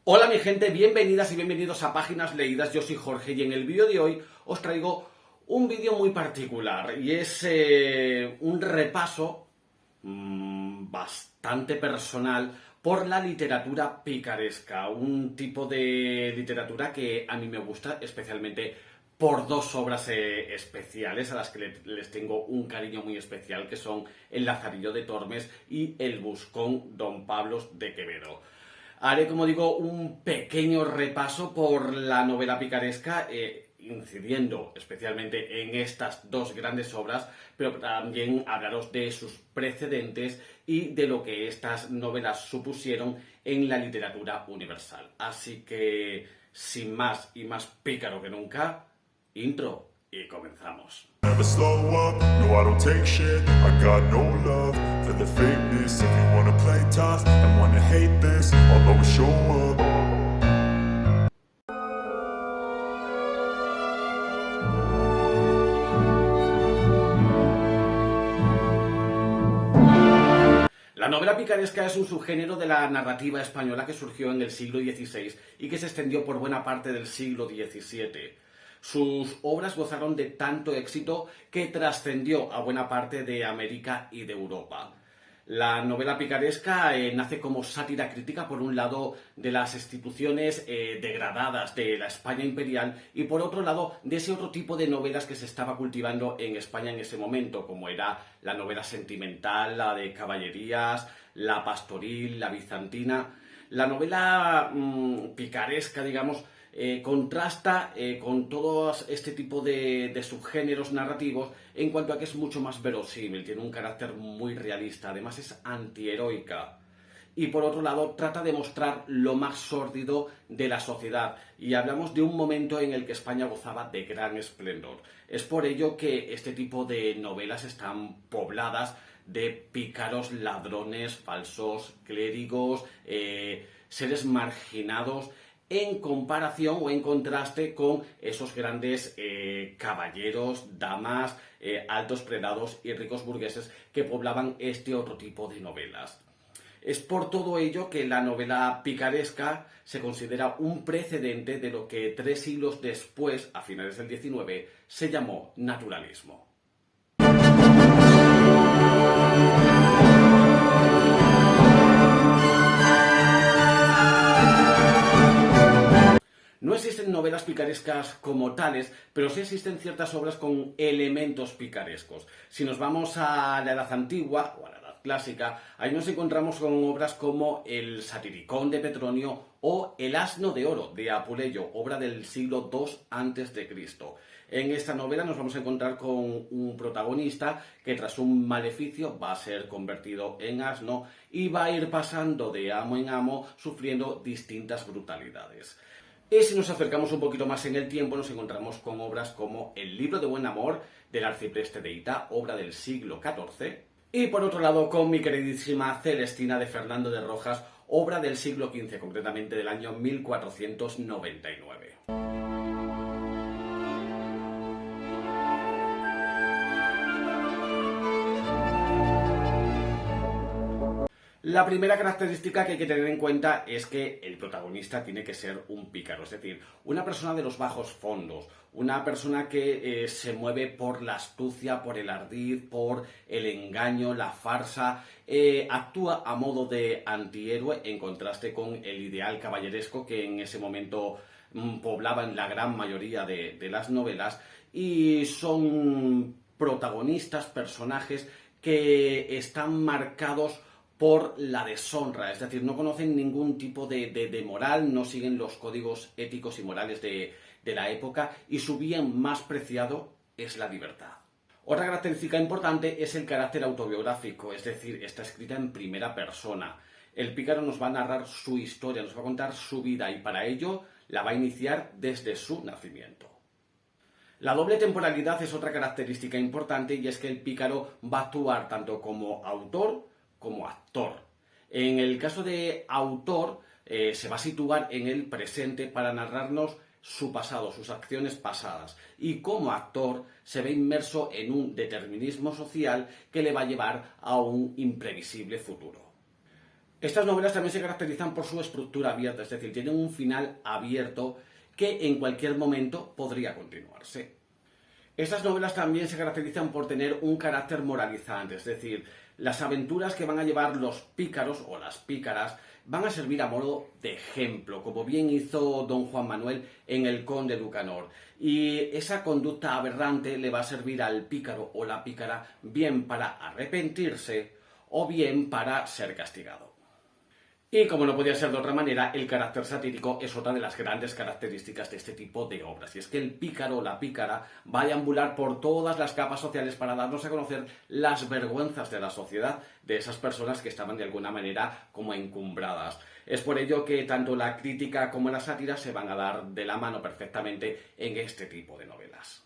Hola mi gente, bienvenidas y bienvenidos a Páginas Leídas. Yo soy Jorge y en el vídeo de hoy os traigo un vídeo muy particular y es un repaso bastante personal por la literatura picaresca, un tipo de literatura que a mí me gusta especialmente por dos obras especiales a las que les tengo un cariño muy especial, que son El Lazarillo de Tormes y El Buscón Don Pablos de Quevedo. Haré, como digo, un pequeño repaso por la novela picaresca, incidiendo especialmente en estas dos grandes obras, pero también hablaros de sus precedentes y de lo que estas novelas supusieron en la literatura universal. Así que, sin más y más pícaro que nunca, intro y comenzamos. Never slow up, no I don't take shit. I got no love for the fakeness. If you wanna play tough and wanna hate this, I'll always show up. La novela picaresca es un subgénero de la narrativa española que surgió en el siglo XVI y que se extendió por buena parte del siglo XVII. Sus obras gozaron de tanto éxito que trascendió a buena parte de América y de Europa. La novela picaresca nace como sátira crítica, por un lado, de las instituciones degradadas de la España imperial y, por otro lado, de ese otro tipo de novelas que se estaba cultivando en España en ese momento, como era la novela sentimental, la de caballerías, la pastoril, la bizantina. La novela picaresca, digamos, contrasta con todo este tipo de subgéneros narrativos en cuanto a que es mucho más verosímil, tiene un carácter muy realista, además es antiheroica. Y por otro lado, trata de mostrar lo más sórdido de la sociedad. Y hablamos de un momento en el que España gozaba de gran esplendor. Es por ello que este tipo de novelas están pobladas de pícaros, ladrones, falsos clérigos, seres marginados, en comparación o en contraste con esos grandes caballeros, damas, altos prelados y ricos burgueses que poblaban este otro tipo de novelas. Es por todo ello que la novela picaresca se considera un precedente de lo que 3 siglos después, a finales del XIX, se llamó naturalismo. No existen novelas picarescas como tales, pero sí existen ciertas obras con elementos picarescos. Si nos vamos a la Edad Antigua o a la Edad Clásica, ahí nos encontramos con obras como El Satiricón de Petronio o El Asno de Oro de Apuleyo, obra del siglo II a.C. En esta novela nos vamos a encontrar con un protagonista que tras un maleficio va a ser convertido en asno y va a ir pasando de amo en amo sufriendo distintas brutalidades. Y si nos acercamos un poquito más en el tiempo, nos encontramos con obras como El Libro de Buen Amor, del arcipreste de Hita, obra del siglo XIV, y por otro lado con mi queridísima Celestina de Fernando de Rojas, obra del siglo XV, concretamente del año 1499. La primera característica que hay que tener en cuenta es que el protagonista tiene que ser un pícaro, es decir, una persona de los bajos fondos, una persona que se mueve por la astucia, por el ardid, por el engaño, la farsa, actúa a modo de antihéroe en contraste con el ideal caballeresco que en ese momento poblaban la gran mayoría de las novelas, y son protagonistas, personajes que están marcados por la deshonra, es decir, no conocen ningún tipo de moral, no siguen los códigos éticos y morales de la época, y su bien más preciado es la libertad. Otra característica importante es el carácter autobiográfico, es decir, está escrita en primera persona. El pícaro nos va a narrar su historia, nos va a contar su vida, y para ello la va a iniciar desde su nacimiento. La doble temporalidad es otra característica importante, y es que el pícaro va a actuar tanto como autor como actor. En el caso de autor, se va a situar en el presente para narrarnos su pasado, sus acciones pasadas, y como actor se ve inmerso en un determinismo social que le va a llevar a un imprevisible futuro. Estas novelas también se caracterizan por su estructura abierta, es decir, tienen un final abierto que en cualquier momento podría continuarse. Estas novelas también se caracterizan por tener un carácter moralizante, es decir, las aventuras que van a llevar los pícaros o las pícaras van a servir a modo de ejemplo, como bien hizo don Juan Manuel en El Conde Ducanor. Y esa conducta aberrante le va a servir al pícaro o la pícara bien para arrepentirse o bien para ser castigado. Y como no podía ser de otra manera, el carácter satírico es otra de las grandes características de este tipo de obras. Y es que el pícaro o la pícara va a deambular por todas las capas sociales para darnos a conocer las vergüenzas de la sociedad, de esas personas que estaban de alguna manera como encumbradas. Es por ello que tanto la crítica como la sátira se van a dar de la mano perfectamente en este tipo de novelas.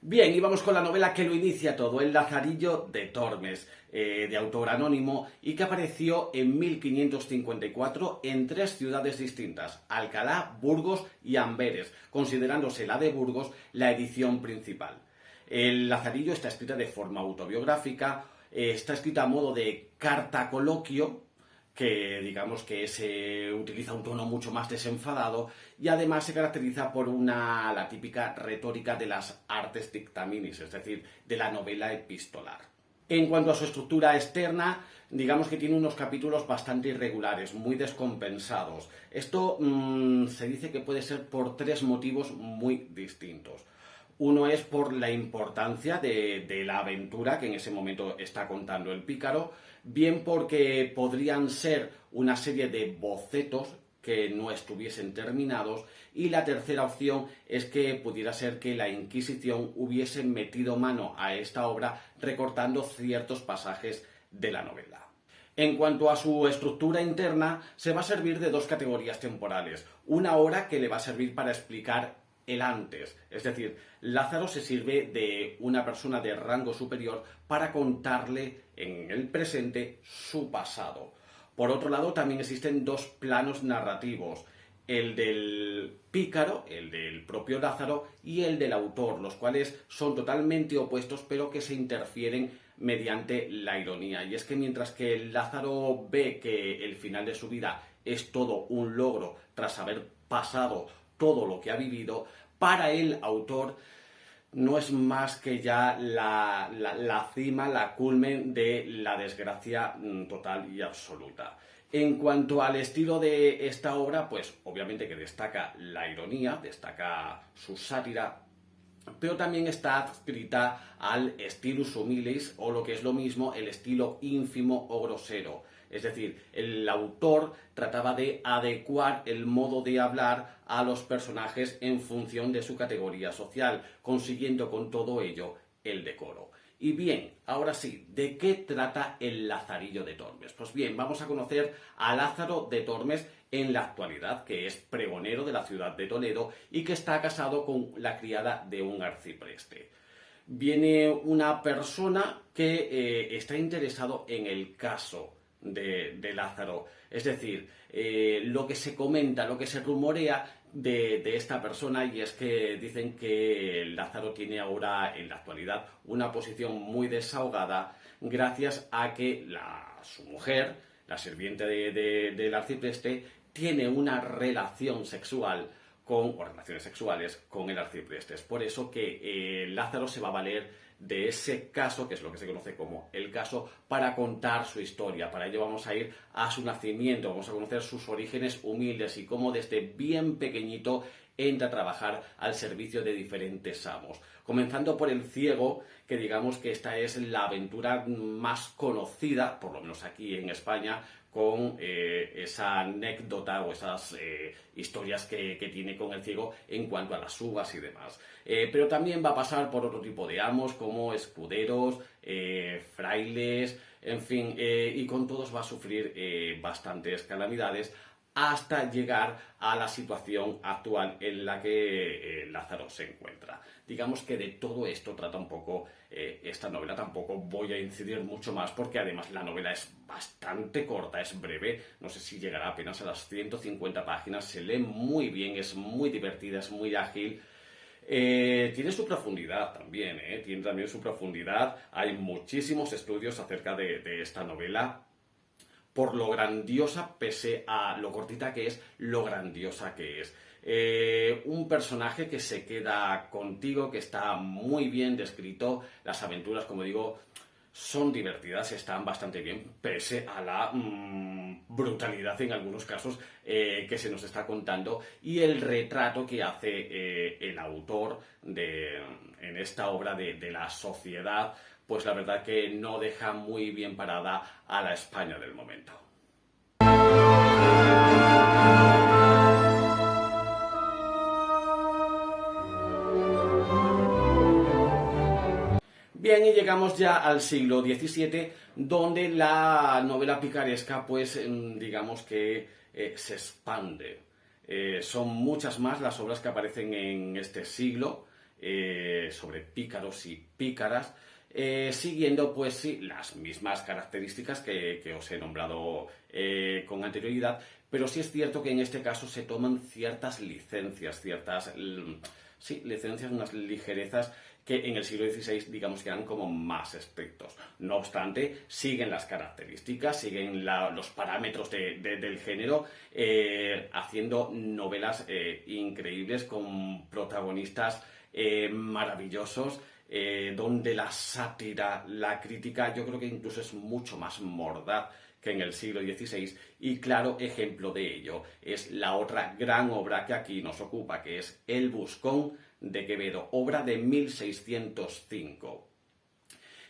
Bien, y vamos con la novela que lo inicia todo, El Lazarillo de Tormes, de autor anónimo y que apareció en 1554 en 3 ciudades distintas, Alcalá, Burgos y Amberes, considerándose la de Burgos la edición principal. El Lazarillo está escrita de forma autobiográfica, está escrita a modo de carta coloquio, que digamos que se utiliza un tono mucho más desenfadado y además se caracteriza por la típica retórica de las artes dictaminis, es decir, de la novela epistolar. En cuanto a su estructura externa, digamos que tiene unos capítulos bastante irregulares, muy descompensados. Esto se dice que puede ser por 3 motivos muy distintos. Uno es por la importancia de la aventura que en ese momento está contando el pícaro, bien porque podrían ser una serie de bocetos que no estuviesen terminados, y la tercera opción es que pudiera ser que la Inquisición hubiese metido mano a esta obra recortando ciertos pasajes de la novela. En cuanto a su estructura interna, se va a servir de 2 categorías temporales. Una hora que le va a servir para explicar el antes, es decir, Lázaro se sirve de una persona de rango superior para contarle en el presente su pasado. Por otro lado, también existen 2 planos narrativos, el del pícaro, el del propio Lázaro, y el del autor, los cuales son totalmente opuestos pero que se interfieren mediante la ironía. Y es que mientras que Lázaro ve que el final de su vida es todo un logro tras haber pasado todo lo que ha vivido, para el autor no es más que ya la cima, la culmen de la desgracia total y absoluta. En cuanto al estilo de esta obra, pues obviamente que destaca la ironía, destaca su sátira, pero también está adscrita al stilus humilis, o lo que es lo mismo, el estilo ínfimo o grosero. Es decir, el autor trataba de adecuar el modo de hablar a los personajes en función de su categoría social, consiguiendo con todo ello el decoro. Y bien, ahora sí, ¿de qué trata el Lazarillo de Tormes? Pues bien, vamos a conocer a Lázaro de Tormes en la actualidad, que es pregonero de la ciudad de Toledo y que está casado con la criada de un arcipreste. Viene una persona que está interesado en el caso de Lázaro. Es decir, lo que se comenta, lo que se rumorea de esta persona, y es que dicen que Lázaro tiene ahora en la actualidad una posición muy desahogada gracias a que su mujer, la sirviente del arcipreste, tiene una relación sexual o relaciones sexuales con el arcipreste. Es por eso que Lázaro se va a valer de ese caso, que es lo que se conoce como el caso, para contar su historia. Para ello vamos a ir a su nacimiento, vamos a conocer sus orígenes humildes y cómo desde bien pequeñito entra a trabajar al servicio de diferentes amos. Comenzando por el ciego, que digamos que esta es la aventura más conocida, por lo menos aquí en España, con esa anécdota o esas historias que tiene con el ciego en cuanto a las uvas y demás. Pero también va a pasar por otro tipo de amos como escuderos, frailes, en fin, y con todos va a sufrir bastantes calamidades hasta llegar a la situación actual en la que Lázaro se encuentra. Digamos que de todo esto trata un poco esta novela. Tampoco voy a incidir mucho más porque además la novela es bastante corta, es breve, no sé si llegará apenas a las 150 páginas, se lee muy bien, es muy divertida, es muy ágil. Tiene su profundidad también, tiene también su profundidad. Hay muchísimos estudios acerca de esta novela, por lo grandiosa, pese a lo cortita que es, lo grandiosa que es. Un personaje que se queda contigo, que está muy bien descrito. Las aventuras, como digo, son divertidas, están bastante bien, pese a la brutalidad en algunos casos que se nos está contando, y el retrato que hace el autor en esta obra de la sociedad, pues la verdad que no deja muy bien parada a la España del momento. Bien, y llegamos ya al siglo XVII, donde la novela picaresca, pues digamos que se expande. Son muchas más las obras que aparecen en este siglo sobre pícaros y pícaras, siguiendo pues sí las mismas características que os he nombrado con anterioridad, pero sí es cierto que en este caso se toman ciertas licencias, licencias, unas ligerezas que en el siglo XVI, digamos que eran como más estrictos. No obstante, siguen las características, siguen los parámetros del género, haciendo novelas increíbles con protagonistas maravillosos, donde la sátira, la crítica, yo creo que incluso es mucho más mordaz que en el siglo XVI, y claro ejemplo de ello es la otra gran obra que aquí nos ocupa, que es El Buscón de Quevedo, obra de 1605.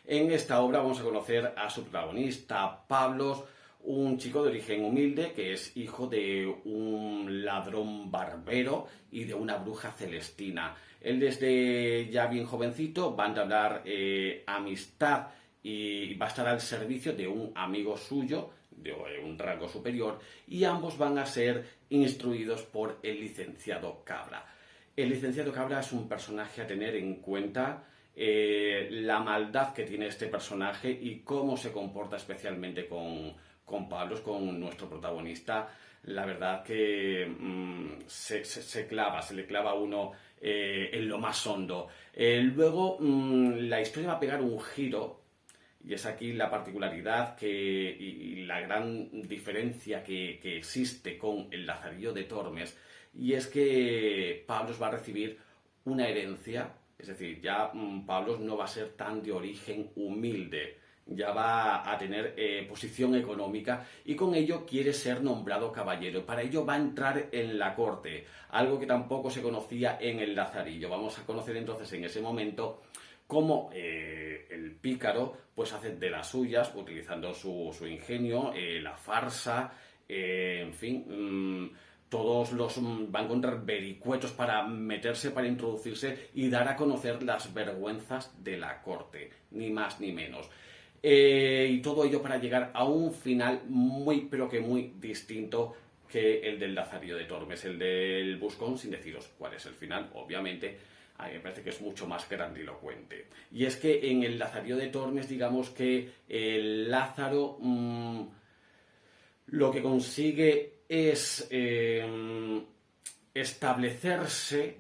En esta obra vamos a conocer a su protagonista, Pablos, un chico de origen humilde que es hijo de un ladrón barbero y de una bruja celestina. Él desde ya bien jovencito va a entablar amistad y va a estar al servicio de un amigo suyo, de un rango superior, y ambos van a ser instruidos por el licenciado Cabra. El licenciado Cabra es un personaje a tener en cuenta, la maldad que tiene este personaje y cómo se comporta especialmente con Pablos, con nuestro protagonista. La verdad que se le clava a uno en lo más hondo. Luego la historia va a pegar un giro, y es aquí la particularidad y la gran diferencia que existe con el Lazarillo de Tormes, y es que Pablos va a recibir una herencia, es decir, ya Pablos no va a ser tan de origen humilde, ya va a tener posición económica, y con ello quiere ser nombrado caballero. Para ello va a entrar en la corte, algo que tampoco se conocía en el Lazarillo. Vamos a conocer entonces en ese momento cómo el pícaro pues hace de las suyas, utilizando su ingenio, la farsa, en fin, todos va a encontrar vericuetos para meterse, para introducirse y dar a conocer las vergüenzas de la corte, ni más ni menos. Y todo ello para llegar a un final muy, pero que muy distinto que el del Lazarillo de Tormes, el del Buscón, sin deciros cuál es el final, obviamente. A mí me parece que es mucho más grandilocuente. Y es que en el Lazarillo de Tormes, digamos que el Lázaro lo que consigue es establecerse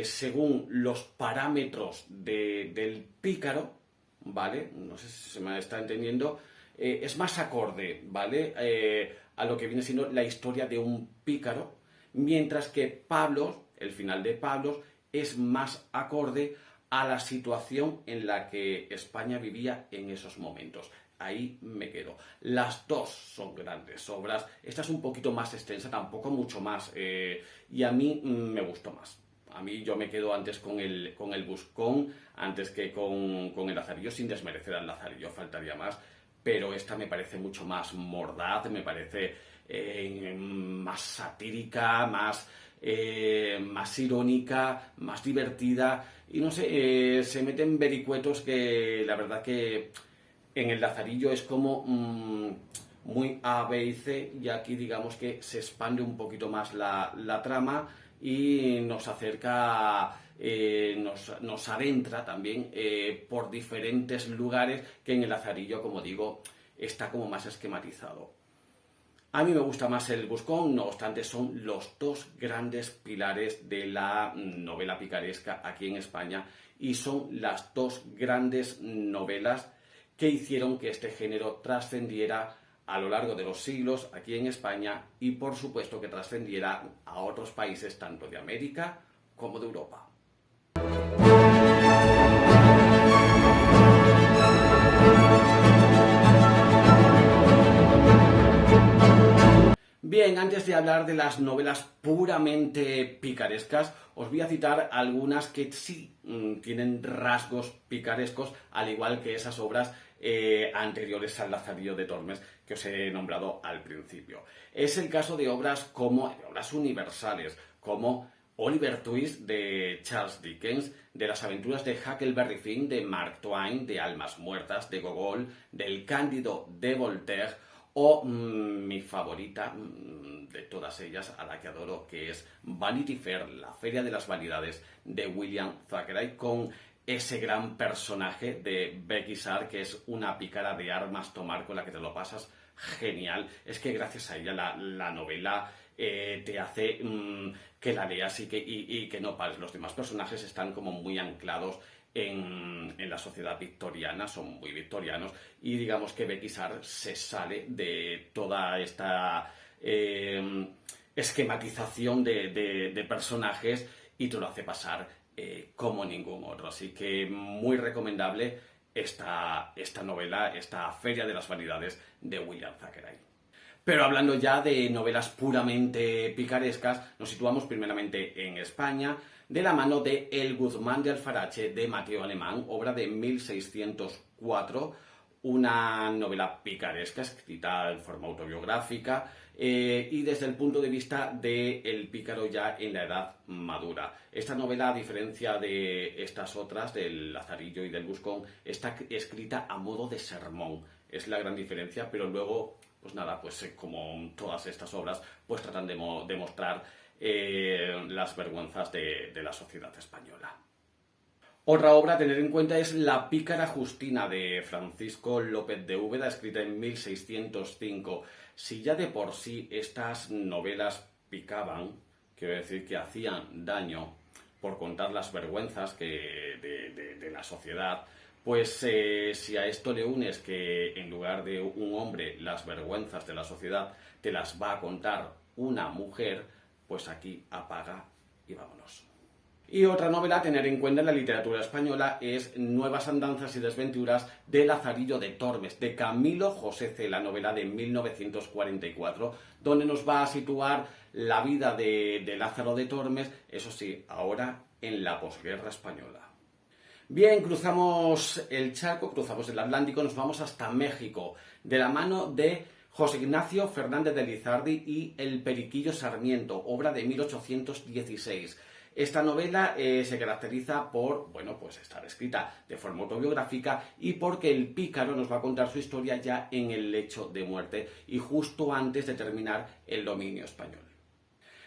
según los parámetros del pícaro, ¿vale? No sé si se me está entendiendo. Es más acorde, ¿vale? A lo que viene siendo la historia de un pícaro, mientras que Pablos, el final de Pablos, es más acorde a la situación en la que España vivía en esos momentos. Ahí me quedo. Las dos son grandes obras. Esta es un poquito más extensa, tampoco mucho más, y a mí me gustó más. A mí yo me quedo antes con el Buscón, antes que con el Lazarillo, sin desmerecer al Lazarillo, faltaría más. Pero esta me parece mucho más mordaz, me parece más satírica, más irónica, más divertida, y no sé, se meten vericuetos que la verdad que en el Lazarillo es como muy A, B y C, y aquí digamos que se expande un poquito más la trama y nos acerca, nos adentra también por diferentes lugares que en el Lazarillo, como digo, está como más esquematizado. A mí me gusta más el Buscón, no obstante son los dos grandes pilares de la novela picaresca aquí en España y son las dos grandes novelas que hicieron que este género trascendiera a lo largo de los siglos aquí en España y por supuesto que trascendiera a otros países tanto de América como de Europa. Bien, antes de hablar de las novelas puramente picarescas, os voy a citar algunas que sí tienen rasgos picarescos, al igual que esas obras anteriores al Lazarillo de Tormes que os he nombrado al principio. Es el caso de obras universales, como Oliver Twist de Charles Dickens, de las aventuras de Huckleberry Finn de Mark Twain, de Almas Muertas de Gogol, del Cándido de Voltaire, o mi favorita de todas ellas, a la que adoro, que es Vanity Fair, la Feria de las Vanidades de William Thackeray, con ese gran personaje de Becky Sharp, que es una pícara de armas tomar con la que te lo pasas genial. Es que gracias a ella la novela te hace que la leas y que no pares. Los demás personajes están como muy anclados en la sociedad victoriana, son muy victorianos, y digamos que Becky Sharp se sale de toda esta esquematización de personajes y te lo hace pasar como ningún otro. Así que muy recomendable esta novela, esta Feria de las Vanidades de William Thackeray. Pero hablando ya de novelas puramente picarescas, nos situamos primeramente en España, de la mano de El Guzmán de Alfarache de Mateo Alemán, obra de 1604, una novela picaresca escrita en forma autobiográfica y desde el punto de vista del pícaro ya en la edad madura. Esta novela, a diferencia de estas otras, del Lazarillo y del Buscón, está escrita a modo de sermón. Es la gran diferencia, pero luego, pues nada, pues como todas estas obras, pues tratan de mostrar las vergüenzas de la sociedad española. Otra obra a tener en cuenta es La pícara Justina de Francisco López de Úbeda, escrita en 1605. Si ya de por sí estas novelas picaban, quiero decir que hacían daño por contar las vergüenzas de la sociedad, pues si a esto le unes que en lugar de un hombre las vergüenzas de la sociedad te las va a contar una mujer, pues aquí apaga y vámonos. Y otra novela a tener en cuenta en la literatura española es Nuevas andanzas y desventuras de Lazarillo de Tormes, de Camilo José Cela, novela de 1944, donde nos va a situar la vida de Lázaro de Tormes, eso sí, ahora en la posguerra española. Bien, cruzamos el charco, cruzamos el Atlántico, nos vamos hasta México, de la mano de José Ignacio Fernández de Lizardi y El Periquillo Sarmiento, obra de 1816. Esta novela se caracteriza por, pues estar escrita de forma autobiográfica y porque el pícaro nos va a contar su historia ya en el lecho de muerte y justo antes de terminar el dominio español.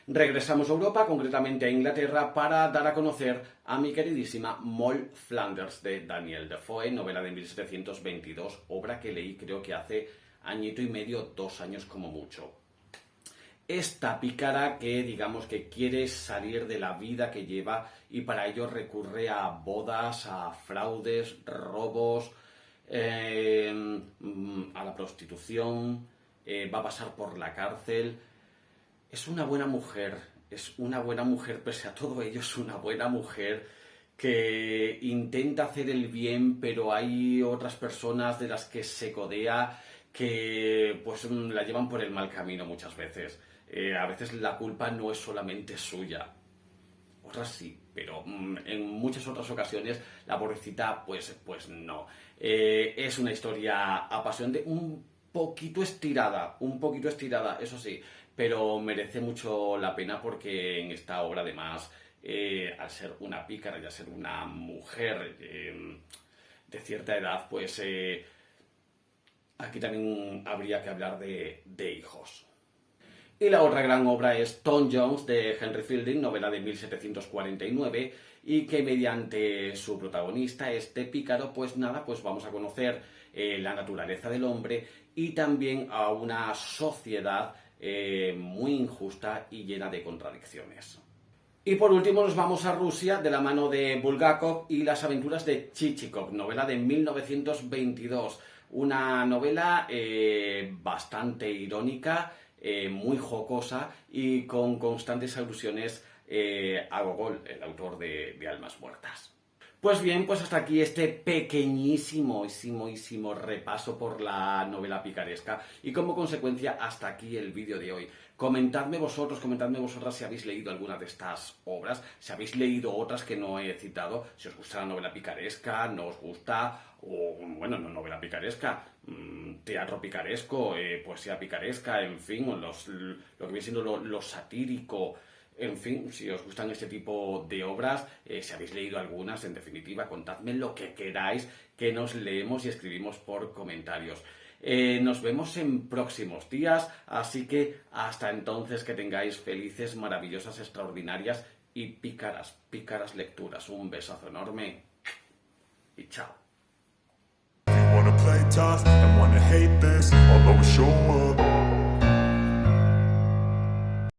Regresamos a Europa, concretamente a Inglaterra, para dar a conocer a mi queridísima Moll Flanders de Daniel Defoe, novela de 1722, obra que leí creo que hace añito y medio, 2 años como mucho. Esta pícara que digamos que quiere salir de la vida que lleva y para ello recurre a bodas, a fraudes, robos, a la prostitución, va a pasar por la cárcel. Es una buena mujer, pese a todo ello es una buena mujer que intenta hacer el bien, pero hay otras personas de las que se codea que pues la llevan por el mal camino muchas veces. A veces la culpa no es solamente suya, otras sí, pero en muchas otras ocasiones la pobrecita pues no. Es una historia apasionante, un poquito estirada, eso sí, pero merece mucho la pena porque en esta obra además, al ser una pícara y al ser una mujer de cierta edad, pues aquí también habría que hablar de hijos. Y la otra gran obra es Tom Jones de Henry Fielding, novela de 1749, y que mediante su protagonista, este pícaro, pues nada, pues vamos a conocer la naturaleza del hombre y también a una sociedad muy injusta y llena de contradicciones. Y por último nos vamos a Rusia de la mano de Bulgakov y las aventuras de Chichikov, novela de 1922. Una novela bastante irónica, muy jocosa y con constantes alusiones a Gogol, el autor de Almas Muertas. Pues bien, pues hasta aquí este pequeñísimo repaso por la novela picaresca y como consecuencia hasta aquí el vídeo de hoy. Comentadme vosotras si habéis leído alguna de estas obras, si habéis leído otras que no he citado, si os gusta la novela picaresca, no os gusta, o bueno, no novela picaresca, teatro picaresco, poesía picaresca, en fin, lo que viene siendo lo satírico. En fin, si os gustan este tipo de obras, si habéis leído algunas, en definitiva, contadme lo que queráis, que nos leemos y escribimos por comentarios. Nos vemos en próximos días, así que hasta entonces que tengáis felices, maravillosas, extraordinarias y pícaras lecturas. Un besazo enorme y chao. If you wanna play tough and wanna hate this, I'll always show up.